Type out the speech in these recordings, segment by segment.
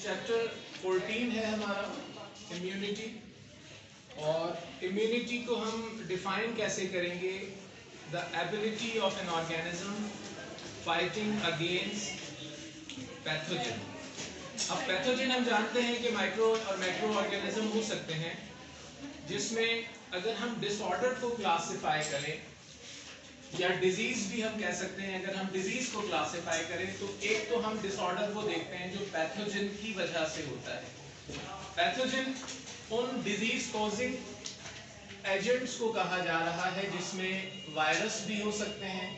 Chapter 14 है हमारा immunity. और इम्यूनिटी को हम डिफाइन कैसे करेंगे? The ability of an organism fighting against pathogen. अब पैथोजन हम जानते हैं कि माइक्रो और मैक्रो ऑर्गेनिज्म हो सकते हैं, जिसमें अगर हम डिसऑर्डर को क्लासिफाई करें या डिजीज भी हम कह सकते हैं, अगर हम डिजीज को क्लासिफाई करें तो एक तो हम डिसऑर्डर को देखते हैं जो पैथोजन की वजह से होता है। पैथोजन उन डिजीज कॉजिंग एजेंट्स को कहा जा रहा है जिसमें वायरस भी हो सकते हैं,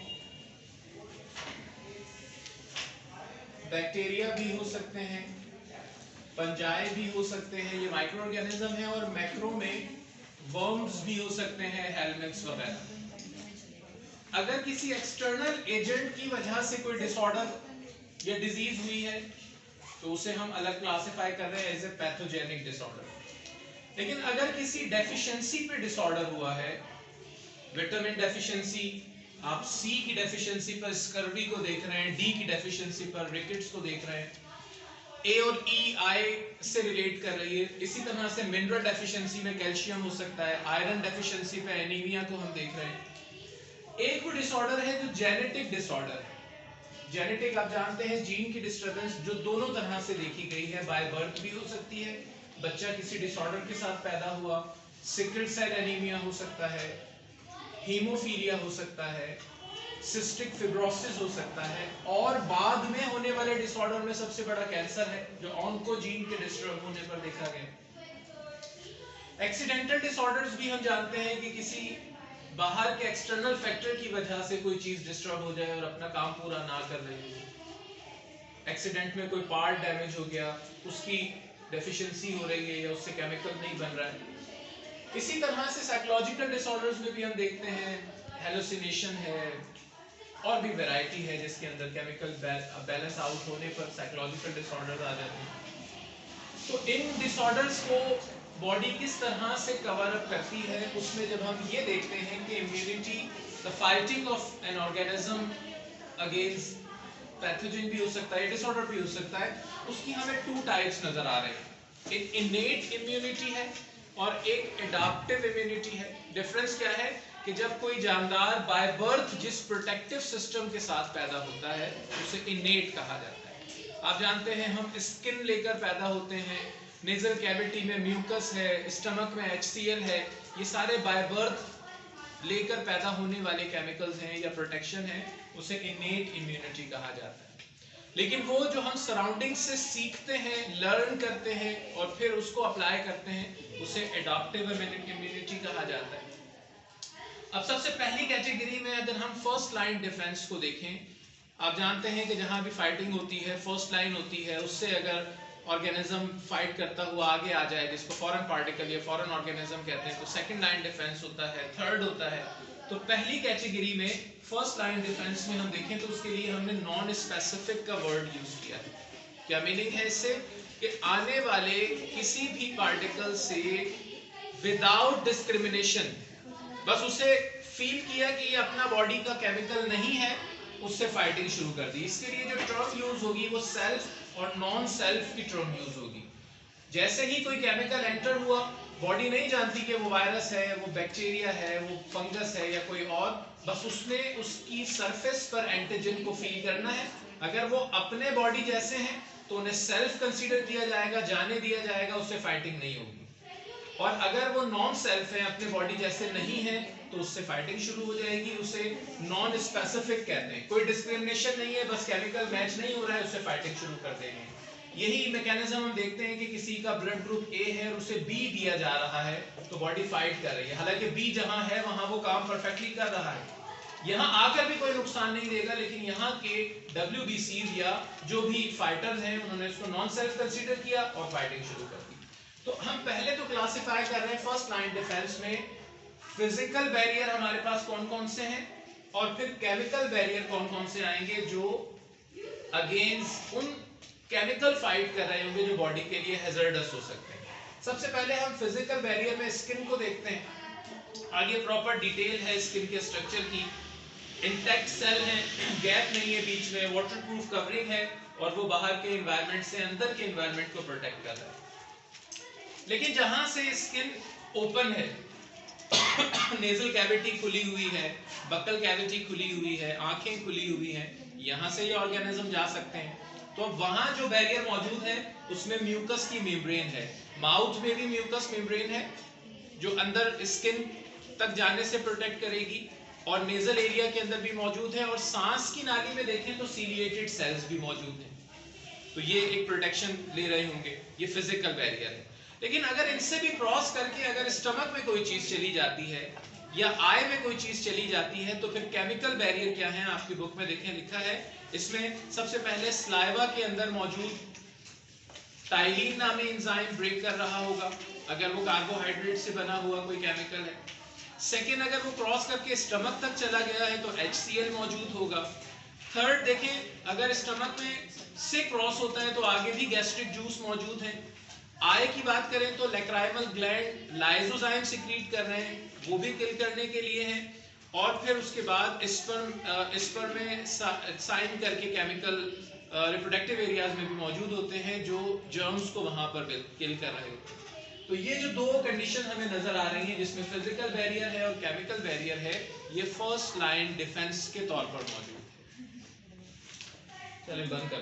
बैक्टीरिया भी हो सकते हैं, फंजाई भी हो सकते हैं, ये माइक्रो ऑर्गेनिज्म है। और मैक्रो में वर्म्स भी हो सकते हैं, हेलमिंथ्स वगैरह। अगर किसी एक्सटर्नल एजेंट की वजह से कोई डिसऑर्डर या डिजीज हुई है तो उसे हम अलग क्लासिफाई कर रहे हैं एज ए पैथोजेनिक डिसऑर्डर। लेकिन अगर किसी डेफिशिएंसी पे डिसऑर्डर हुआ है, विटामिन डेफिशिएंसी, आप सी की डेफिशिएंसी पर स्कर्वी को देख रहे हैं, डी की डेफिशिएंसी पर रिकेट्स को देख रहे हैं, ए और ई आई से रिलेट कर रही है। इसी तरह से मिनरल डेफिशिएंसी में कैल्शियम हो सकता है, आयरन डेफिशिएंसी पे एनीमिया को हम देख रहे हैं। एक वो डिसऑर्डर है जो जेनेटिक डिसऑर्डर है। जेनेटिक आप जानते हैं जीन की डिस्टर्बेंस जो दोनों तरह से देखी गई है, बाय बर्थ भी हो सकती है, बच्चा किसी डिसऑर्डर के साथ पैदा हुआ, सिकल सेल एनीमिया हो सकता है, हीमोफीलिया हो सकता है, सिस्टिक फिब्रोसिस हो सकता है, और बाद में होने वाले डिसऑर्डर में सबसे बड़ा कैंसर है जो ऑन्कोजीन के डिस्टर्ब होने पर देखा गया। एक्सीडेंटल डिसऑर्डर्स भी हम जानते हैं कि किसी बाहर के एक्सटर्नल फैक्टर की वजह से कोई चीज डिस्टर्ब हो जाए और अपना काम पूरा ना कर रही हो। एक्सीडेंट में कोई पार्ट डैमेज हो गया, उसकी डेफिशिएंसी हो रही है या उससे केमिकल नहीं बन रहा है। इसी तरह से साइकोलॉजिकल डिसऑर्डर्स में भी हम देखते हैं हेलुसिनेशन है, और भी वैरायटी है जिसके अंदर केमिकल बैलेंस आउट होने पर साइकोलॉजिकल डिसऑर्डर्स आ जाते हैं। तो इन डिसऑर्डर्स को बॉडी किस तरह से कवर अप करती है, उसमें जब हम ये देखते हैं कि immunity the fighting of an organism against pathogen भी हो सकता है, डिसऑर्डर भी हो सकता है, उसकी हमें टू टाइप्स नजर आ रहे हैं। एक इनेट इम्यूनिटी है और एक एडाप्टिव इम्यूनिटी है। डिफरेंस क्या है कि जब कोई जानदार बाय बर्थ जिस प्रोटेक्टिव सिस्टम के साथ पैदा होता है उसे इनेट कहा जाता है। आप जानते हैं हम स्किन लेकर पैदा होते हैं, नेजल कैविटी में म्यूकस है, स्टमक में HCl है, ये सारे बाय बर्थ लेकर पैदा होने वाले केमिकल्स हैं या प्रोटेक्शन है, उसे इनेट इम्यूनिटी कहा जाता है। लेकिन वो जो हम सराउंडिंग से सीखते हैं, लर्न करते हैं और फिर उसको अप्लाई करते हैं, उसे एडाप्टिव इम्यूनिटी कहा जाता है। अब सबसे पहली कैटेगरी में अगर हम फर्स्ट लाइन डिफेंस को देखें, आप जानते हैं कि जहां भी फाइटिंग होती है फर्स्ट लाइन होती है, उससे अगर ऑर्गेनिज्म फाइट करता हुआ आगे आ जाए जिसको फॉरेन पार्टिकल या फॉरेन ऑर्गेनिज्म कहते हैं, तो सेकंड लाइन डिफेंस होता है, थर्ड होता है। तो पहली कैटेगरी में फर्स्ट लाइन डिफेंस में हम देखें तो उसके लिए हमने नॉन स्पेसिफिक का वर्ड यूज किया है। क्या मीनिंग है इससे? कि आने वाले किसी भी पार्टिकल से विदाउट डिस्क्रिमिनेशन, बस उसे फील किया कि ये अपना बॉडी का केमिकल नहीं है, उससे फाइटिंग शुरू कर दी। इसके लिए जो टर्म यूज होगी वो सेल्फ और नॉन सेल्फ की टर्म यूज होगी। जैसे ही कोई केमिकल एंटर हुआ, बॉडी नहीं जानती कि वो वायरस है, वो बैक्टीरिया है, वो फंगस है या कोई और, बस उसने उसकी सरफेस पर एंटीजन को फील करना है। अगर वो अपने बॉडी जैसे हैं तो उन्हें सेल्फ कंसीडर किया जाएगा, जाने दिया जाएगा, उससे फाइटिंग नहीं होगी। और अगर वो नॉन सेल्फ है, अपने बॉडी जैसे नहीं है, तो उससे फाइटिंग शुरू हो जाएगी। उसे नॉन स्पेसिफिक कहते हैं, कोई डिस्क्रिमिनेशन नहीं है, बस केमिकल मैच नहीं हो रहा है, उससे फाइटिंग शुरू कर देंगे। यही मैकेनिज्म हम देखते हैं कि किसी का ब्लड ग्रुप ए है और उसे बी दिया जा रहा है तो बॉडी फाइट कर रही है, हालांकि बी जहां है वहां वो काम परफेक्टली कर रहा है, यहाँ आकर भी कोई नुकसान नहीं देगा। लेकिन यहाँ के WBCs या जो भी फाइटर्स हैं उन्होंने इसको नॉन सेल्फ कंसीडर किया और फाइटिंग शुरू कर दी। तो हम पहले तो क्लासिफाई कर रहे हैं फर्स्ट लाइन डिफेंस में फिजिकल बैरियर हमारे पास कौन कौन से हैं, और फिर केमिकल बैरियर कौन कौन से आएंगे जो अगेंस्ट उन केमिकल फाइट कर रहे होंगे जो बॉडी के लिए हैजर्डस हो सकते हैं। सबसे पहले हम फिजिकल बैरियर में स्किन को देखते हैं। आगे प्रॉपर डिटेल है स्किन के स्ट्रक्चर की, इंटैक्ट सेल है, गैप नहीं है बीच में, वाटरप्रूफ कवरिंग है, और वो बाहर के एनवायरनमेंट से अंदर के एनवायरनमेंट को प्रोटेक्ट कर रहा है। लेकिन जहां से स्किन ओपन है, नेजल कैविटी खुली हुई है, बकल कैविटी खुली हुई है, आंखें खुली हुई हैं, यहां से ये ऑर्गेनिज्म जा सकते हैं। तो अब वहां जो बैरियर मौजूद है उसमें म्यूकस की मेम्ब्रेन है। माउथ में भी म्यूकस मेम्ब्रेन है जो अंदर स्किन तक जाने से प्रोटेक्ट करेगी, और नेजल एरिया के अंदर भी मौजूद है, और सांस की नाली में देखें तो सीलिएटेड सेल्स भी मौजूद हैं। तो ये एक प्रोटेक्शन ले रहे होंगे, ये फिजिकल बैरियर है। लेकिन अगर इनसे भी क्रॉस करके अगर स्टमक में कोई चीज चली जाती है या आई में कोई चीज चली जाती है, तो फिर केमिकल बैरियर क्या है आपकी बुक में देखें लिखा है। इसमें सबसे पहले स्लाइवा के अंदर मौजूद टाइलिन नामी एंजाइम ब्रेक कर रहा होगा, अगर वो कार्बोहाइड्रेट से बना हुआ कोई केमिकल है। सेकेंड, अगर वो क्रॉस करके स्टमक तक चला गया है तो HCl मौजूद होगा। थर्ड देखें, अगर स्टमक में से क्रॉस होता है तो आगे भी गैस्ट्रिक जूस मौजूद है। आई की बात करें तो लैक्राइमल ग्लैंड लाइसोजाइम सिक्रीट कर रहे हैं, वो भी किल करने के लिए हैं। और फिर उसके बाद स्पर्म में साइन करके केमिकल रिप्रोडक्टिव एरियाज में भी मौजूद होते हैं जो जर्म्स को वहां पर किल कर रहे होते हैं। तो ये जो दो कंडीशन हमें नजर आ रही हैं जिसमें फिजिकल बैरियर है और केमिकल बैरियर है, ये फर्स्ट लाइन डिफेंस के तौर पर मौजूद है। चलिए बंद कर